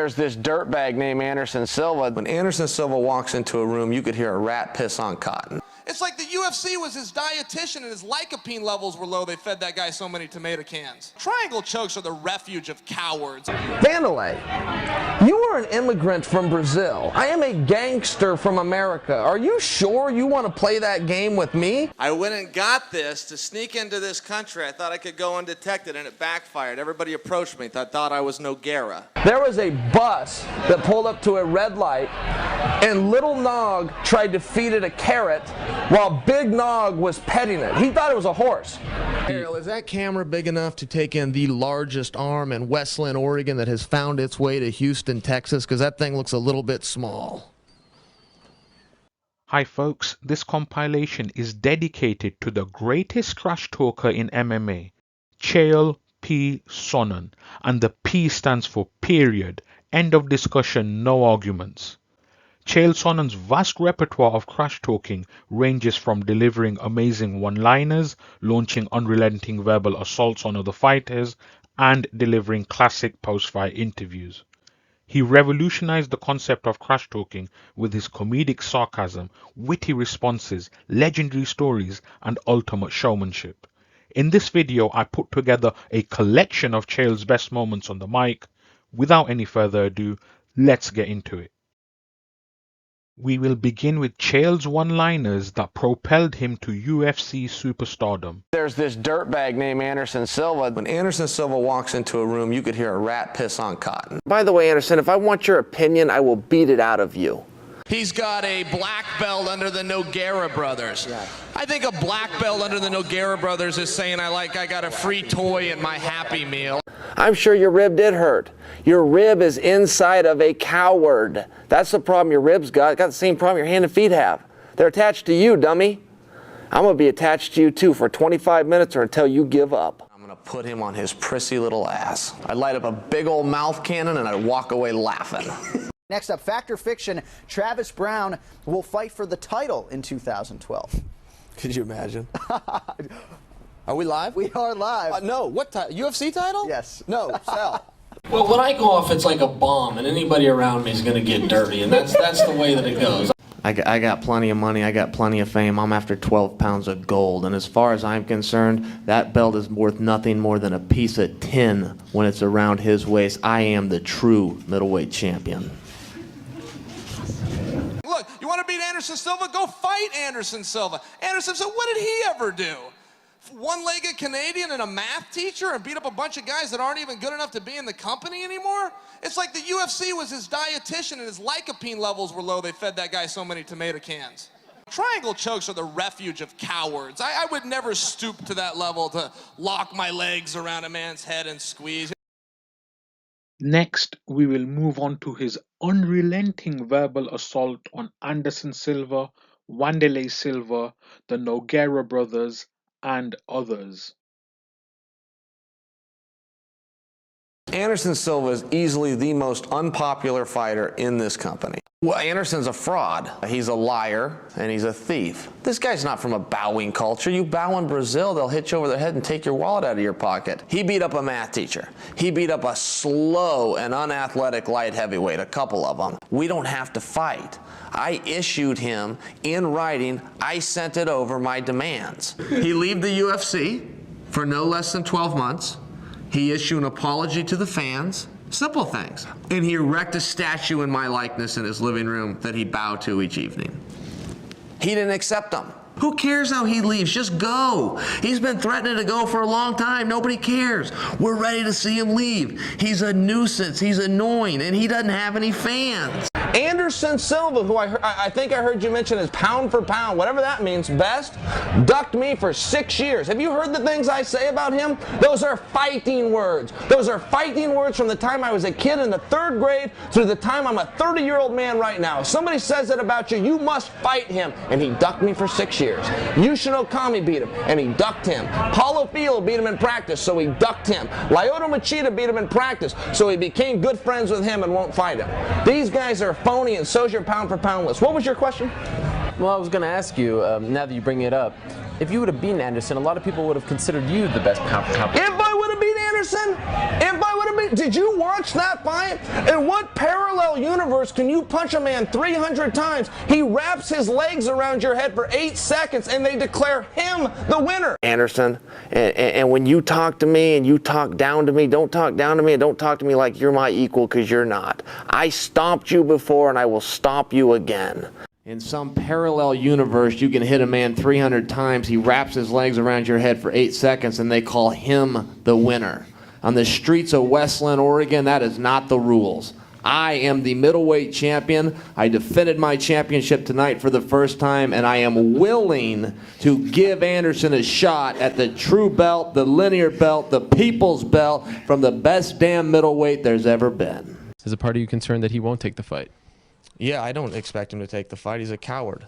There's this dirtbag named Anderson Silva. When Anderson Silva walks into a room, you could hear a rat piss on cotton. It's like the UFC was his dietitian and his lycopene levels were low. They fed that guy so many tomato cans. Triangle chokes are the refuge of cowards. Wanderlei, you are an immigrant from Brazil. I am a gangster from America. Are you sure you want to play that game with me? I went and got this to sneak into this country. I thought I could go undetected, and it backfired. Everybody approached me. Thought I was Nogueira. There was a bus that pulled up to a red light, and Little Nog tried to feed it a carrot while Big Nog was petting it. He thought it was a horse. Ariel, is that camera big enough to take in the largest arm in Westland, Oregon that has found its way to Houston, Texas? Because that thing looks a little bit small. Hi folks, this compilation is dedicated to the greatest trash talker in MMA, Chael P. Sonnen, and the P stands for period, end of discussion, no arguments. Chael Sonnen's vast repertoire of trash talking ranges from delivering amazing one-liners, launching unrelenting verbal assaults on other fighters, and delivering classic post-fight interviews. He revolutionized the concept of trash talking with his comedic sarcasm, witty responses, legendary stories, and ultimate showmanship. In this video, I put together a collection of Chael's best moments on the mic. Without any further ado, let's get into it. We will begin with Chael's one-liners that propelled him to UFC superstardom. There's this dirtbag named Anderson Silva. When Anderson Silva walks into a room, you could hear a rat piss on cotton. By the way, Anderson, if I want your opinion, I will beat it out of you. He's got a black belt under the Nogueira brothers. Yeah. I think a black belt under the Nogueira brothers is saying I got a free toy in my Happy Meal. I'm sure your rib did hurt. Your rib is inside of a coward. That's the problem your ribs got. Got the same problem your hand and feet have. They're attached to you, dummy. I'm going to be attached to you too for 25 minutes or until you give up. I'm going to put him on his prissy little ass. I'd light up a big old mouth cannon and I'd walk away laughing. Next up, Fact or Fiction, Travis Browne will fight for the title in 2012. Could you imagine? Are we live? We are live. No, what title? UFC title? Yes. No, sell. Well, when I go off, it's like a bomb, and anybody around me is going to get dirty, and that's the way that it goes. I got plenty of money, I got plenty of fame, I'm after 12 pounds of gold, and as far as I'm concerned, that belt is worth nothing more than a piece of tin when it's around his waist. I am the true middleweight champion. Look, you want to beat Anderson Silva? Go fight Anderson Silva. Anderson Silva, what did he ever do? One-legged Canadian and a math teacher and beat up a bunch of guys that aren't even good enough to be in the company anymore? It's like the UFC was his dietitian and his lycopene levels were low. They fed that guy so many tomato cans. Triangle chokes are the refuge of cowards. I would never stoop to that level to lock my legs around a man's head and squeeze. Next, we will move on to his unrelenting verbal assault on Anderson Silva, Wanderlei Silva, the Nogueira brothers, and others. Anderson Silva is easily the most unpopular fighter in this company. Well, Anderson's a fraud. He's a liar and he's a thief. This guy's not from a bowing culture. You bow in Brazil, they'll hit you over the head and take your wallet out of your pocket. He beat up a math teacher. He beat up a slow and unathletic light heavyweight, a couple of them. We don't have to fight. I issued him in writing, I sent it over my demands. He leave the UFC for no less than 12 months. He issued an apology to the fans. Simple things. And he erected a statue in my likeness in his living room that he bowed to each evening. He didn't accept them. Who cares how he leaves? Just go. He's been threatening to go for a long time. Nobody cares. We're ready to see him leave. He's a nuisance. He's annoying, and he doesn't have any fans. Anderson Silva, who I think I heard you mention is pound for pound, whatever that means, best, ducked me for 6 years. Have you heard the things I say about him? Those are fighting words. Those are fighting words from the time I was a kid in the 3rd grade through the time I'm a 30-year-old man right now. If somebody says it about you, you must fight him. And he ducked me for 6 years. Yushin Okami beat him, and he ducked him. Paulo Filho beat him in practice, so he ducked him. Lyoto Machida beat him in practice, so he became good friends with him and won't fight him. These guys are phony, and so's your pound for pound list. What was your question? Well, I was going to ask you, now that you bring it up, if you would have beaten Anderson, a lot of people would have considered you the best pound for pound. If I would have beat Anderson, Did you watch that fight? In what parallel universe can you punch a man 300 times? He wraps his legs around your head for 8 seconds and they declare him the winner. Anderson, and when you talk to me and you talk down to me, don't talk down to me and don't talk to me like you're my equal, because you're not. I stomped you before and I will stomp you again. In some parallel universe, you can hit a man 300 times, he wraps his legs around your head for 8 seconds, and they call him the winner. On the streets of Westland, Oregon, that is not the rules. I am the middleweight champion. I defended my championship tonight for the first time, and I am willing to give Anderson a shot at the true belt, the linear belt, the people's belt, from the best damn middleweight there's ever been. Is a part of you concerned that he won't take the fight? Yeah, I don't expect him to take the fight. He's a coward.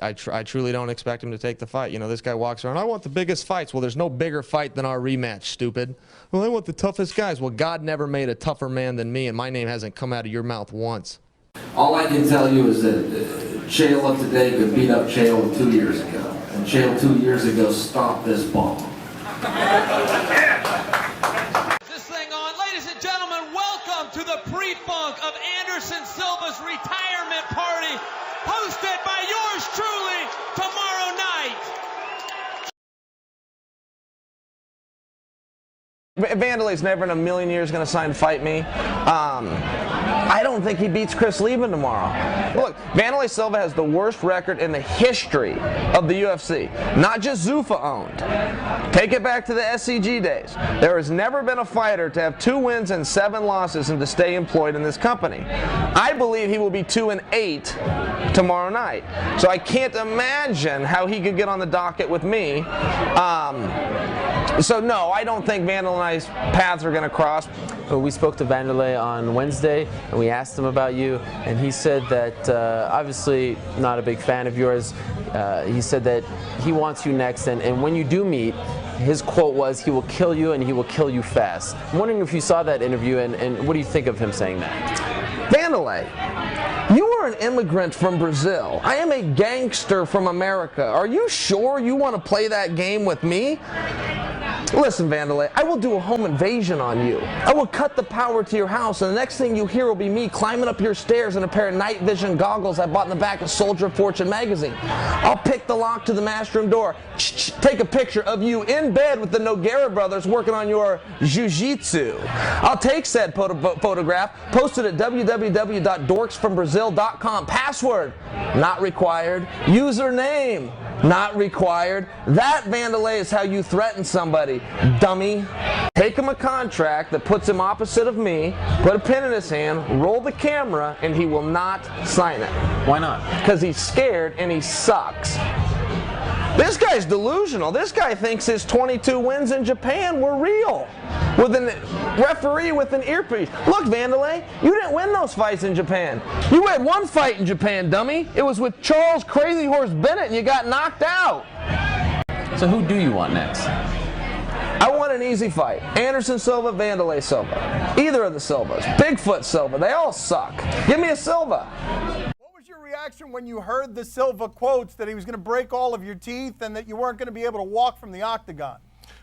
I truly don't expect him to take the fight. You know, this guy walks around, I want the biggest fights. Well, there's no bigger fight than our rematch, stupid. Well, I want the toughest guys. Well, God never made a tougher man than me, and my name hasn't come out of your mouth once. All I can tell you is that Chael of today could beat up Chael 2 years ago. And Chael 2 years ago stopped this bomb. This thing on. Ladies and gentlemen, welcome to the pre-funk of Anderson Silva's retirement party, hosted by yours truly tomorrow night. Wanderlei's never in a million years going to sign Fight Me. I don't think he beats Chris Lieben tomorrow. Look, Wanderlei Silva has the worst record in the history of the UFC. Not just Zuffa owned. Take it back to the SCG days. There has never been a fighter to have 2 wins and 7 losses and to stay employed in this company. I believe he will be 2-8 tomorrow night. So I can't imagine how he could get on the docket with me. So no, I don't think Wanderlei and I's paths are going to cross. We spoke to Wanderlei on Wednesday, and we asked him about you, and he said that, obviously not a big fan of yours, he said that he wants you next, and when you do meet, his quote was, he will kill you and he will kill you fast. I'm wondering if you saw that interview, and what do you think of him saying that? Wanderlei, you are an immigrant from Brazil. I am a gangster from America. Are you sure you want to play that game with me? Listen, Wanderlei, I will do a home invasion on you. I will cut the power to your house, and the next thing you hear will be me climbing up your stairs in a pair of night vision goggles I bought in the back of Soldier of Fortune magazine. I'll pick the lock to the master room door, take a picture of you in bed with the Nogueira brothers working on your jiu-jitsu. I'll take said photograph, post it at www.dorksfrombrazil.com. Password, not required. Username, not required. That, Wanderlei, is how you threaten somebody, dummy. Take him a contract that puts him opposite of me, put a pen in his hand, roll the camera, and he will not sign it. Why not? Because he's scared and he sucks. This guy's delusional. This guy thinks his 22 wins in Japan were real. With a referee with an earpiece. Look, Wanderlei, you didn't win those fights in Japan. You had 1 fight in Japan, dummy. It was with Charles Crazy Horse Bennett and you got knocked out. So who do you want next? I want an easy fight. Anderson Silva, Wanderlei Silva. Either of the Silvas. Bigfoot Silva. They all suck. Give me a Silva. What was your reaction when you heard the Silva quotes that he was going to break all of your teeth and that you weren't going to be able to walk from the octagon?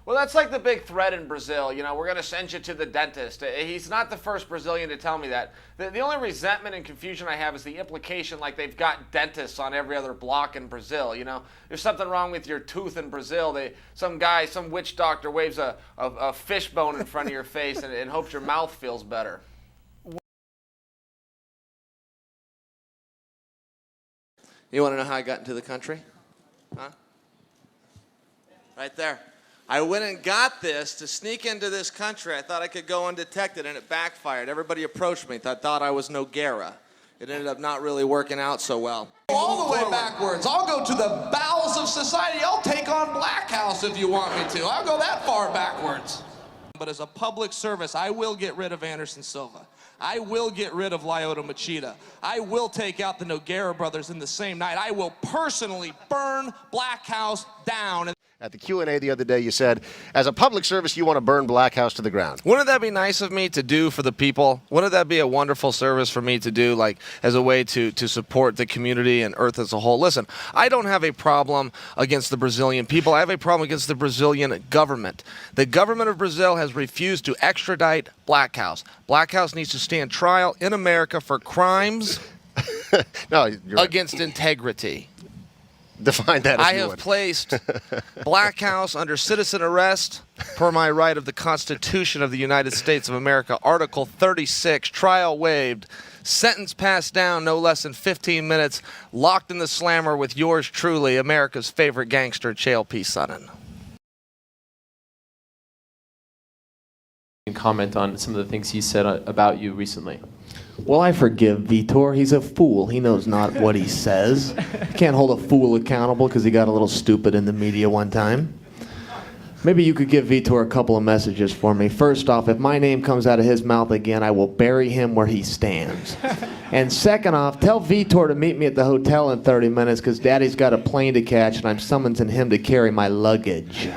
Well, that's like the big threat in Brazil. You know, we're going to send you to the dentist. He's not the first Brazilian to tell me that. The only resentment and confusion I have is the implication like they've got dentists on every other block in Brazil. You know, there's something wrong with your tooth in Brazil. Some guy, some witch doctor waves a fish bone in front of your face and hopes your mouth feels better. You want to know how I got into the country? Huh? Right there. I went and got this to sneak into this country. I thought I could go undetected, and it backfired. Everybody approached me. Thought I was Nogueira. It ended up not really working out so well. All the way backwards. I'll go to the bowels of society. I'll take on Black House if you want me to. I'll go that far backwards. But as a public service, I will get rid of Anderson Silva. I will get rid of Lyoto Machida. I will take out the Nogueira brothers in the same night. I will personally burn Black House down. At the Q&A the other day, you said, as a public service, you want to burn Black House to the ground. Wouldn't that be nice of me to do for the people? Wouldn't that be a wonderful service for me to do, like, as a way to support the community and Earth as a whole? Listen, I don't have a problem against the Brazilian people. I have a problem against the Brazilian government. The government of Brazil has refused to extradite Black House. Black House needs to stand trial in America for crimes No, you're right. against integrity. Define that as I you have would. placed Black House under citizen arrest per my right of the Constitution of the United States of America, Article 36, trial waived, sentence passed down no less than 15 minutes, locked in the slammer with yours truly, America's favorite gangster, Chael Sonnen. Comment on some of the things he said about you recently. Well, I forgive Vitor. He's a fool. He knows not what he says. You can't hold a fool accountable because he got a little stupid in the media one time. Maybe you could give Vitor a couple of messages for me. First off, if my name comes out of his mouth again, I will bury him where he stands. And second off, tell Vitor to meet me at the hotel in 30 minutes because Daddy's got a plane to catch and I'm summoning him to carry my luggage.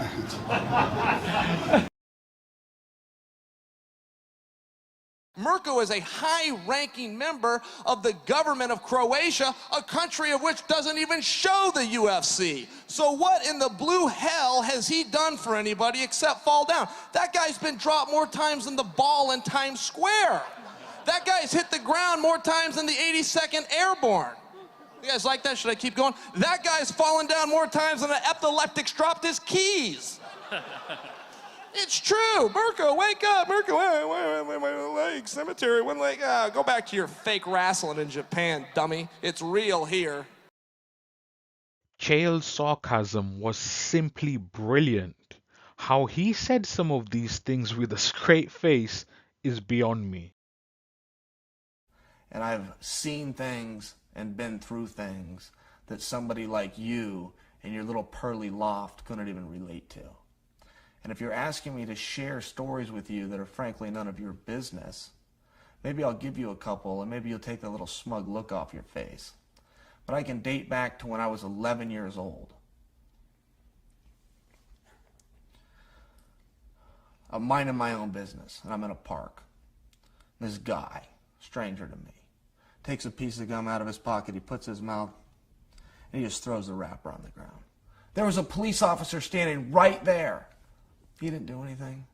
Mirko is a high-ranking member of the government of Croatia, a country of which doesn't even show the UFC. So what in the blue hell has he done for anybody except fall down? That guy's been dropped more times than the ball in Times Square. That guy's hit the ground more times than the 82nd Airborne. You guys like that? Should I keep going? That guy's fallen down more times than an epileptic's dropped his keys. It's true. Mirko, wake up. Mirko, my leg, cemetery, one leg. Go back to your fake wrestling in Japan, dummy. It's real here. Chael's sarcasm was simply brilliant. How he said some of these things with a straight face is beyond me. And I've seen things and been through things that somebody like you in your little pearly loft couldn't even relate to. And if you're asking me to share stories with you that are frankly none of your business, maybe I'll give you a couple and maybe you'll take that little smug look off your face. But I can date back to when I was 11 years old. I'm minding my own business and I'm in a park. This guy, stranger to me, takes a piece of gum out of his pocket, he puts it in his mouth, and he just throws the wrapper on the ground. There was a police officer standing right there. He didn't do anything.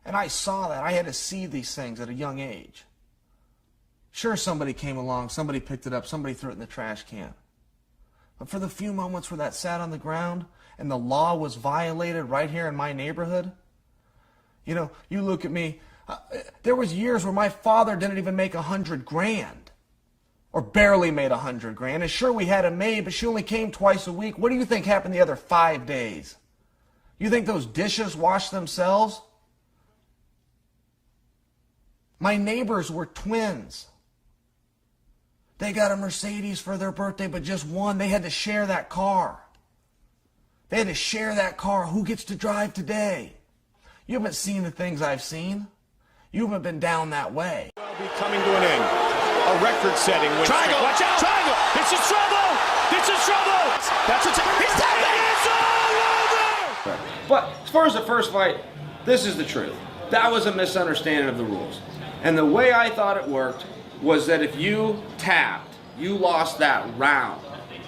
And I saw that. I had to see these things at a young age. Sure, somebody came along, somebody picked it up, somebody threw it in the trash can. But for the few moments where that sat on the ground and the law was violated right here in my neighborhood, you know, you look at me, there was years where my father didn't even make $100,000 or barely made $100,000. And sure, we had a maid, but she only came twice a week. What do you think happened the other 5 days? You think those dishes wash themselves? My neighbors were twins. They got a Mercedes for their birthday, but just one. They had to share that car. They had to share that car. Who gets to drive today? You haven't seen the things I've seen. You haven't been down that way. Will be coming to an end. A record-setting win. Triangle! Watch out! Triangle! It's a trouble! It's a trouble! That's a He's tapping it! It's all over! But as far as the first fight, this is the truth. That was a misunderstanding of the rules. And the way I thought it worked was that if you tapped, you lost that round.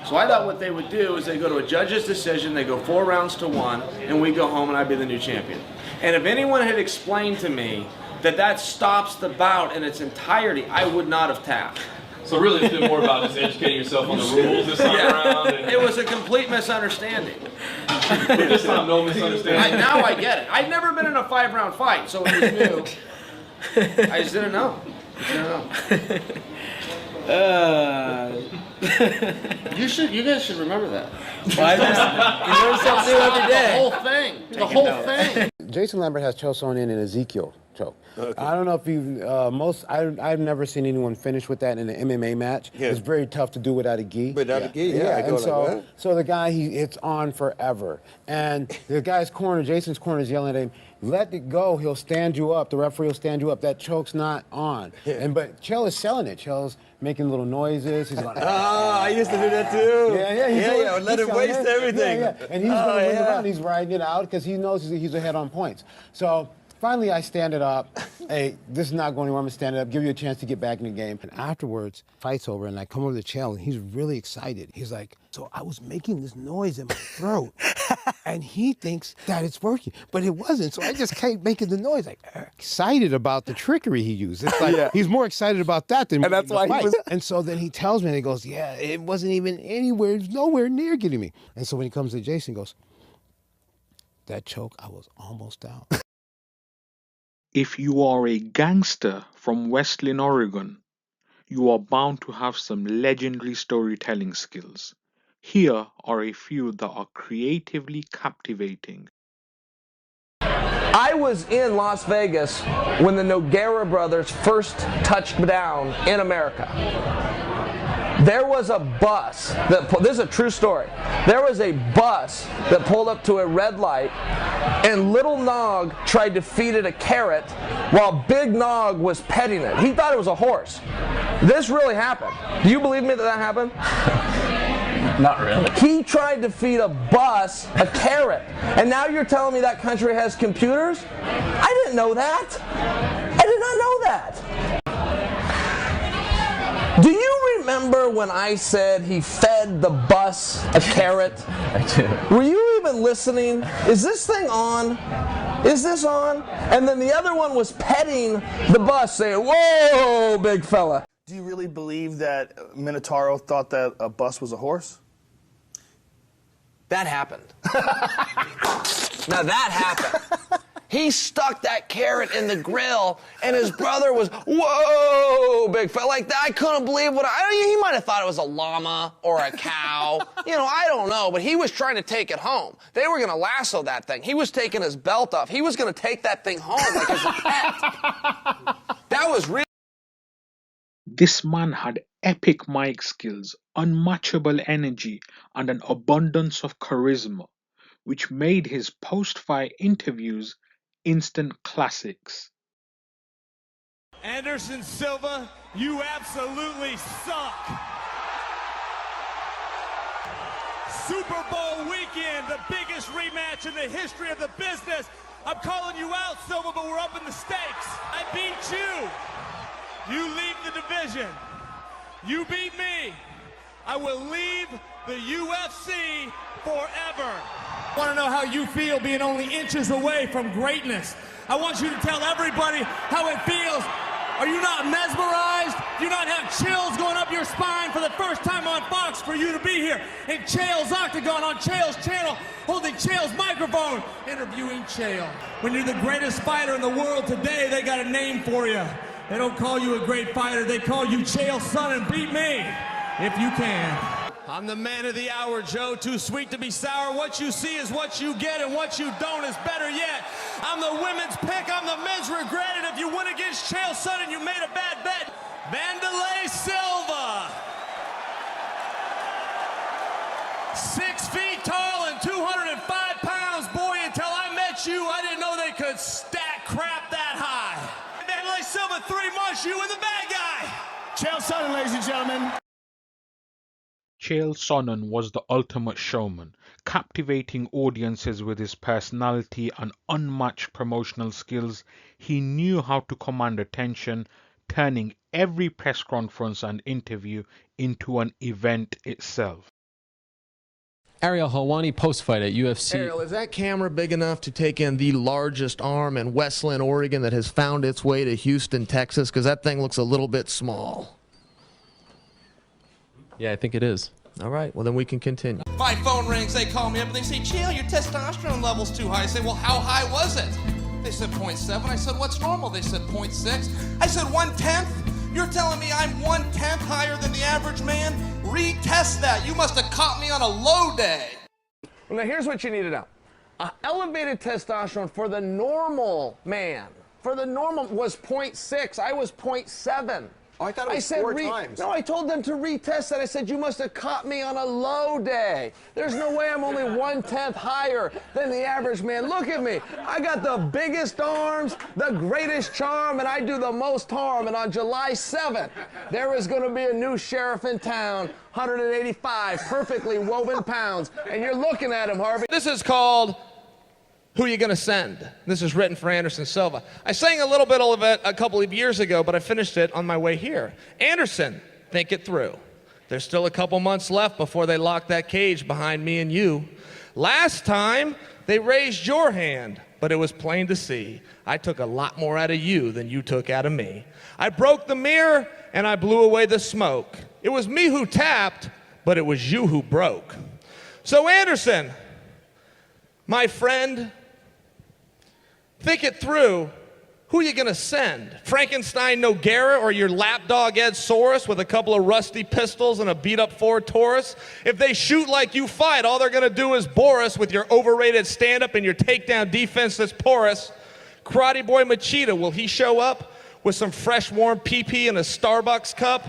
So I thought what they would do is they go to a judge's decision, they go 4 rounds to 1, and we go home and I'd be the new champion. And if anyone had explained to me that that stops the bout in its entirety, I would not have tapped. So really it's been more about just educating yourself on the rules this time around? And It was a complete misunderstanding. but this time, no misunderstanding? Now I get it. I'd never been in a 5-round fight, so it was new. I just didn't know. You guys should remember that. You learn something new every day. The whole thing. Jason Lambert has Chael Sonnen and Ezekiel choke. I don't know if you've, I've never seen anyone finish with that in an MMA match. Yeah. It's very tough to do without a gi. Without a gi, yeah. I go and so, like that. so the guy, it's on forever. And the guy's corner, Jason's corner, is yelling at him, let it go, he'll stand you up, the referee will stand you up, that choke's not on. Yeah. But Chael is selling it. Chael's making little noises, he's going, I used to do that too. Yeah, let him waste everything. Yeah. And he's going to move around, he's riding it out because he knows he's ahead on points. So finally I stand it up, hey, this is not going anywhere, I'm going to stand it up, give you a chance to get back in the game. And afterwards, fight's over, and I come over to Chael, and he's really excited. He's like, so I was making this noise in my throat, and he thinks that it's working, but it wasn't, so I just kept making the noise, like, excited about the trickery he used. It's like, he's more excited about that than and that's why he was. And so then he tells me, and he goes, yeah, it wasn't even anywhere, it was nowhere near getting me. And so when he comes to Jason, he goes, that choke, I was almost out. If you are a gangster from Wesleyan, Oregon, you are bound to have some legendary storytelling skills. Here are a few that are creatively captivating. I was in Las Vegas when the Nogueira brothers first touched down in America. There was a bus, this is a true story, there was a bus that pulled up to a red light and Little Nog tried to feed it a carrot while Big Nog was petting it. He thought it was a horse. This really happened. Do you believe me that that happened? Not really. He tried to feed a bus a carrot. And now you're telling me that country has computers? I didn't know that. I did not know that. Do you remember when I said he fed the bus a carrot? I do. Were you even listening? Is this thing on? Is this on? And then the other one was petting the bus saying, whoa, big fella. Do you really believe that Minotauro thought that a bus was a horse? That happened. Now that happened. He stuck that carrot in the grill, and his brother was, whoa, big fella, like that. I couldn't believe what he might have thought it was a llama or a cow. You know, I don't know, but he was trying to take it home. They were going to lasso that thing. He was taking his belt off. He was going to take that thing home like as a pet. That was real. This man had epic mic skills, unmatchable energy, and an abundance of charisma, which made his post-fight interviews instant classics. Anderson Silva, you absolutely suck. Super Bowl weekend, the biggest rematch in the history of the business. I'm calling you out, Silva, but we're up in the stakes. I beat you. You leave the division. You beat me. I will leave the UFC forever. I want to know how you feel being only inches away from greatness. I want you to tell everybody how it feels. Are you not mesmerized? Do you not have chills going up your spine for the first time on Fox for you to be here in Chael's Octagon on Chael's channel, holding Chael's microphone, interviewing Chael? When you're the greatest fighter in the world today, they got a name for you. They don't call you a great fighter, they call you Chael Sonnen. Beat me, if you can. I'm the man of the hour, Joe. Too sweet to be sour. What you see is what you get, and what you don't is better yet. I'm the women's pick, I'm the men's regret, and if you win against Chael Sonnen, you made a bad bet. Wanderlei Silva. 6 feet tall and 205 pounds. Boy, until I met you, I didn't know they could stack crap that high. Wanderlei Silva, 3 months, you and the bad guy. Chael Sonnen, ladies and gentlemen. Chael Sonnen was the ultimate showman, captivating audiences with his personality and unmatched promotional skills. He knew how to command attention, turning every press conference and interview into an event itself. Ariel Helwani post-fight at UFC. Ariel, is that camera big enough to take in the largest arm in Wesleyan, Oregon that has found its way to Houston, Texas? Because that thing looks a little bit small. Yeah, I think it is. All right, well then we can continue. My phone rings, they call me up and they say, Chael, your testosterone level's too high. I say, well, how high was it? They said 0.7. I said, what's normal? They said 0.6. I said 1/10. You're telling me I'm 1/10 higher than the average man? Retest that. You must have caught me on a low day. Well, now here's what you need to know. Elevated testosterone for the normal man for the normal was 0.6. I was 0.7. Oh, I thought it was 4 times. No, I told them to retest that. I said, you must have caught me on a low day. There's no way I'm only 1/10 higher than the average man. Look at me. I got the biggest arms, the greatest charm, and I do the most harm. And on July 7th, there is going to be a new sheriff in town, 185 perfectly woven pounds. And you're looking at him, Harvey. This is called Who You Gonna Send? This is written for Anderson Silva. I sang a little bit of it a couple of years ago, but I finished it on my way here. Anderson, think it through. There's still a couple months left before they lock that cage behind me and you. Last time, they raised your hand, but it was plain to see. I took a lot more out of you than you took out of me. I broke the mirror, and I blew away the smoke. It was me who tapped, but it was you who broke. So Anderson, my friend, think it through. Who are you gonna send? Frankenstein Noguera or your lapdog Ed Soros with a couple of rusty pistols and a beat-up Ford Taurus? If they shoot like you fight, all they're gonna do is bore us with your overrated stand-up and your takedown defense that's porous. Karate Boy Machida, will he show up with some fresh warm pee-pee in a Starbucks cup?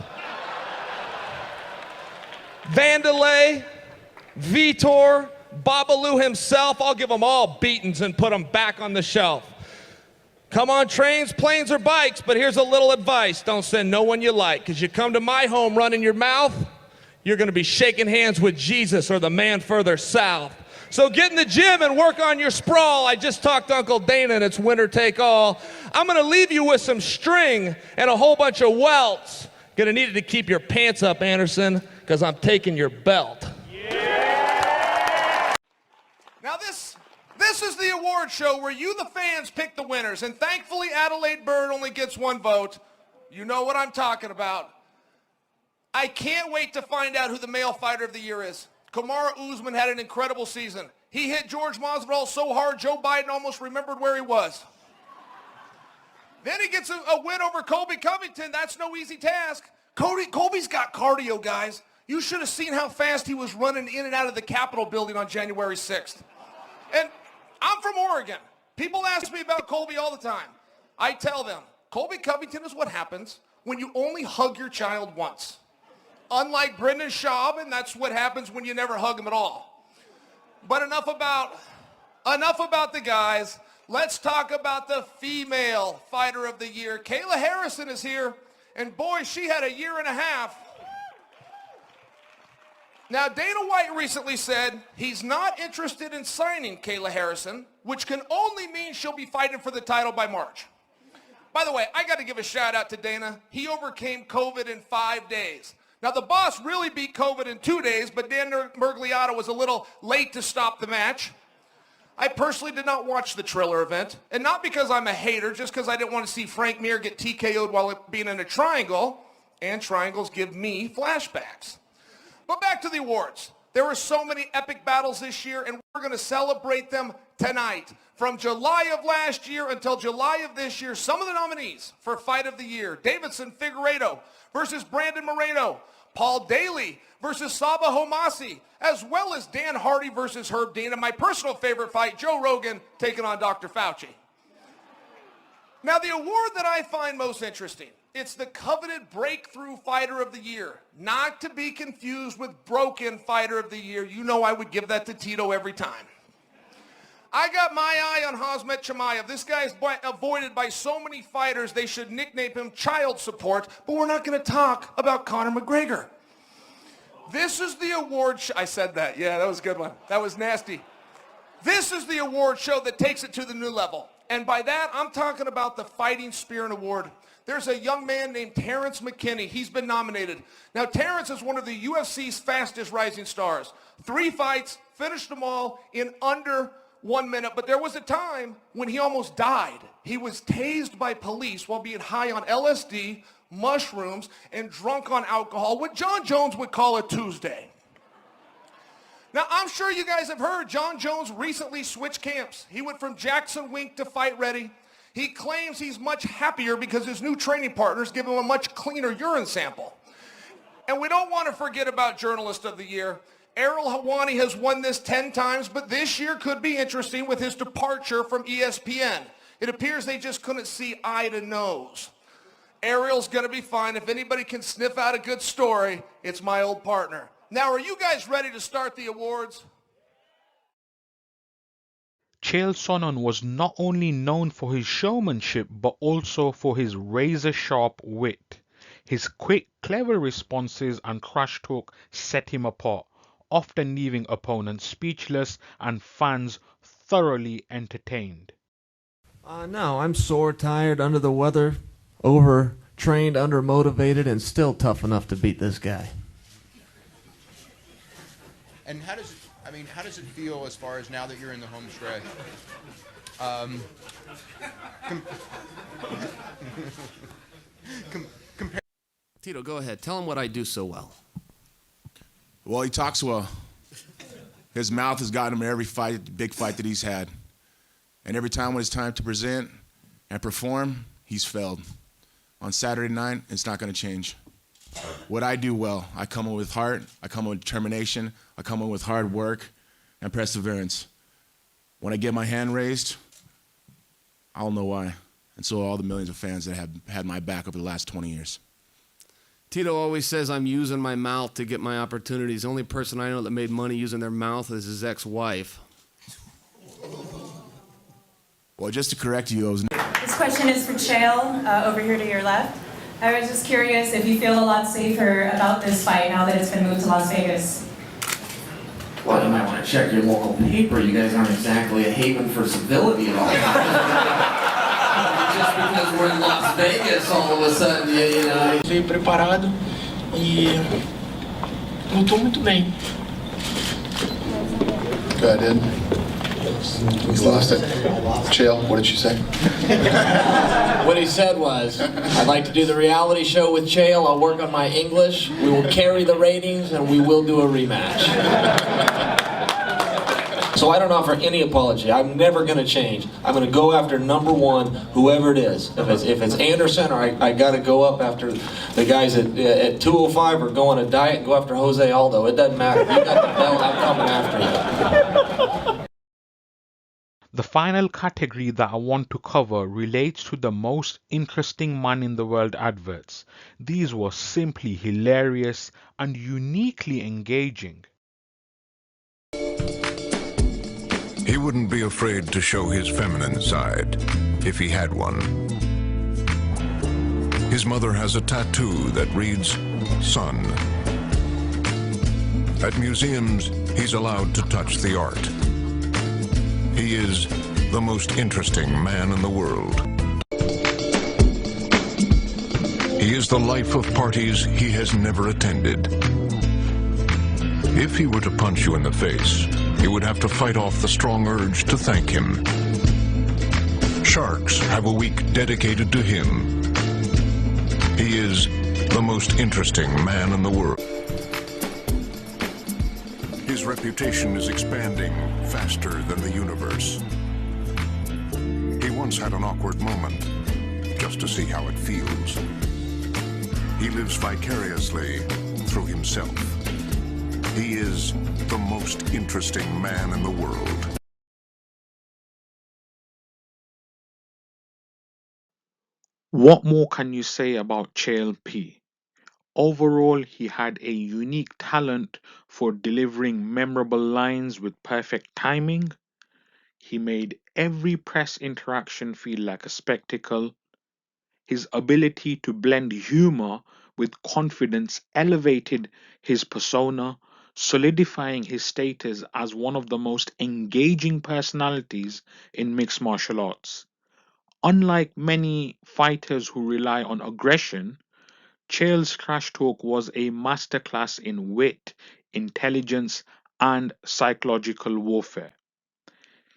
Wanderlei, Vitor, Babalu himself, I'll give them all beatings and put them back on the shelf. Come on trains, planes, or bikes, but here's a little advice. Don't send no one you like, because you come to my home running your mouth, you're going to be shaking hands with Jesus or the man further south. So get in the gym and work on your sprawl. I just talked to Uncle Dana and it's winner take all. I'm going to leave you with some string and a whole bunch of welts. Going to need it to keep your pants up, Anderson, because I'm taking your belt. Now this is the award show where you, the fans, pick the winners. And thankfully, Adelaide Bird only gets 1 vote. You know what I'm talking about. I can't wait to find out who the male fighter of the year is. Kamaru Usman had an incredible season. He hit George Masvidal so hard, Joe Biden almost remembered where he was. Then he gets a win over Colby Covington. That's no easy task. Colby's got cardio, guys. You should have seen how fast he was running in and out of the Capitol building on January 6th. And I'm from Oregon. People ask me about Colby all the time. I tell them, Colby Covington is what happens when you only hug your child once. Unlike Brendan Schaub, and that's what happens when you never hug him at all. But enough about the guys. Let's talk about the female fighter of the year. Kayla Harrison is here, and boy, she had a year and a half. Now, Dana White recently said he's not interested in signing Kayla Harrison, which can only mean she'll be fighting for the title by March. By the way, I got to give a shout out to Dana. He overcame COVID in 5 days. Now, the boss really beat COVID in 2 days, but Dan Murgliata was a little late to stop the match. I personally did not watch the Triller event, and not because I'm a hater, just because I didn't want to see Frank Mir get TKO'd while being in a triangle, and triangles give me flashbacks. But back to the awards. There were so many epic battles this year, and we're going to celebrate them tonight. From July of last year until July of this year, some of the nominees for Fight of the Year: Davidson Figueiredo versus Brandon Moreno, Paul Daly versus Saba Homasi, as well as Dan Hardy versus Herb Dean, and my personal favorite fight, Joe Rogan taking on Dr. Fauci. Now, the award that I find most interesting, it's the coveted Breakthrough Fighter of the Year, not to be confused with Broken Fighter of the Year. You know I would give that to Tito every time. I got my eye on Khamzat Chimaev. This guy's avoided by so many fighters, they should nickname him Child Support, but we're not going to talk about Conor McGregor. This is the award I said that. Yeah, that was a good one. That was nasty. This is the award show that takes it to the new level. And by that, I'm talking about the Fighting Spirit Award. There's a young man named Terrence McKinney. He's been nominated. Now, Terrence is one of the UFC's fastest rising stars. 3 fights, finished them all in under 1 minute. But there was a time when he almost died. He was tased by police while being high on LSD, mushrooms, and drunk on alcohol, what Jon Jones would call a Tuesday. Now, I'm sure you guys have heard Jon Jones recently switched camps. He went from Jackson Wink to Fight Ready. He claims he's much happier because his new training partners give him a much cleaner urine sample. And we don't want to forget about Journalist of the Year. Ariel Helwani has won this 10 times, but this year could be interesting with his departure from ESPN. It appears they just couldn't see eye to nose. Ariel's gonna be fine. If anybody can sniff out a good story, it's my old partner. Now, are you guys ready to start the awards? Chael Sonnen was not only known for his showmanship but also for his razor-sharp wit. His quick, clever responses and crash talk set him apart, often leaving opponents speechless and fans thoroughly entertained. No, I'm sore, tired, under the weather, overtrained, undermotivated, and still tough enough to beat this guy. And how does it feel as far as now that you're in the home stretch? Tito, go ahead. Tell him what I do so well. Well, he talks well. His mouth has gotten him every fight, big fight that he's had. And every time when it's time to present and perform, he's failed. On Saturday night, it's not going to change. What I do well, I come in with heart, I come in with determination, I come in with hard work and perseverance. When I get my hand raised, I don't know why. And so all the millions of fans that have had my back over the last 20 years. Tito always says I'm using my mouth to get my opportunities. The only person I know that made money using their mouth is his ex-wife. Well, just to correct you, I was... This question is for Chael, over here to your left. I was just curious if you feel a lot safer about this fight now that it's been moved to Las Vegas. Well, you might want to check your local paper. You guys aren't exactly a haven for civility at all times. Just because we're in Las Vegas, all of a sudden, you know. Veio preparado e lutou muito bem. Go ahead, He lost it. Chael, what did she say? What he said was, I'd like to do the reality show with Chael. I'll work on my English. We will carry the ratings and we will do a rematch. So I don't offer any apology. I'm never going to change. I'm going to go after number one, whoever it is. If it's Anderson, or I got to go up after the guys at 205, or go on a diet and go after Jose Aldo. It doesn't matter. You got the belt, I'm coming after you. The final category that I want to cover relates to the most interesting man in the world adverts. These were simply hilarious and uniquely engaging. He wouldn't be afraid to show his feminine side, if he had one. His mother has a tattoo that reads, Son. At museums, he's allowed to touch the art. He is the most interesting man in the world. He is the life of parties he has never attended. If he were to punch you in the face, you would have to fight off the strong urge to thank him. Sharks have a week dedicated to him. He is the most interesting man in the world. His reputation is expanding faster than the universe. He once had an awkward moment, just to see how it feels. He lives vicariously through himself. He is the most interesting man in the world. What more can you say about Chael P? Overall, he had a unique talent for delivering memorable lines with perfect timing. He made every press interaction feel like a spectacle. His ability to blend humor with confidence elevated his persona, solidifying his status as one of the most engaging personalities in mixed martial arts. Unlike many fighters who rely on aggression, Chael's trash talk was a masterclass in wit, intelligence, and psychological warfare.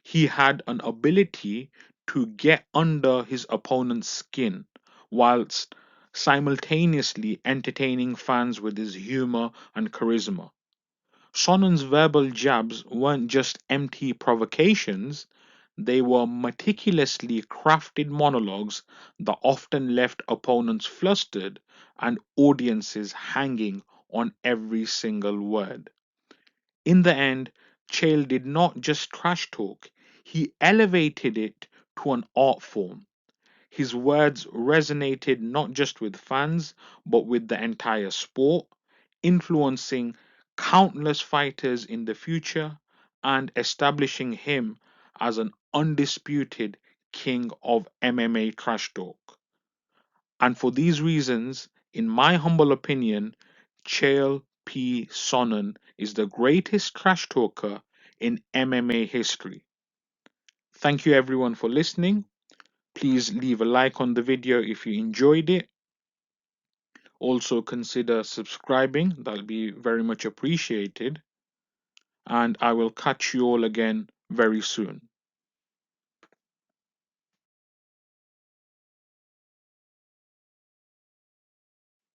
He had an ability to get under his opponent's skin whilst simultaneously entertaining fans with his humor and charisma. Sonnen's verbal jabs weren't just empty provocations, they were meticulously crafted monologues that often left opponents flustered and audiences hanging on every single word. In the end, Chael did not just trash talk, he elevated it to an art form. His words resonated not just with fans, but with the entire sport, influencing countless fighters in the future and establishing him as an undisputed king of MMA trash talk. And for these reasons, in my humble opinion, Chael P. Sonnen is the greatest trash talker in MMA history. Thank you everyone for listening. Please leave a like on the video if you enjoyed it. Also consider subscribing, that'll be very much appreciated. And I will catch you all again very soon.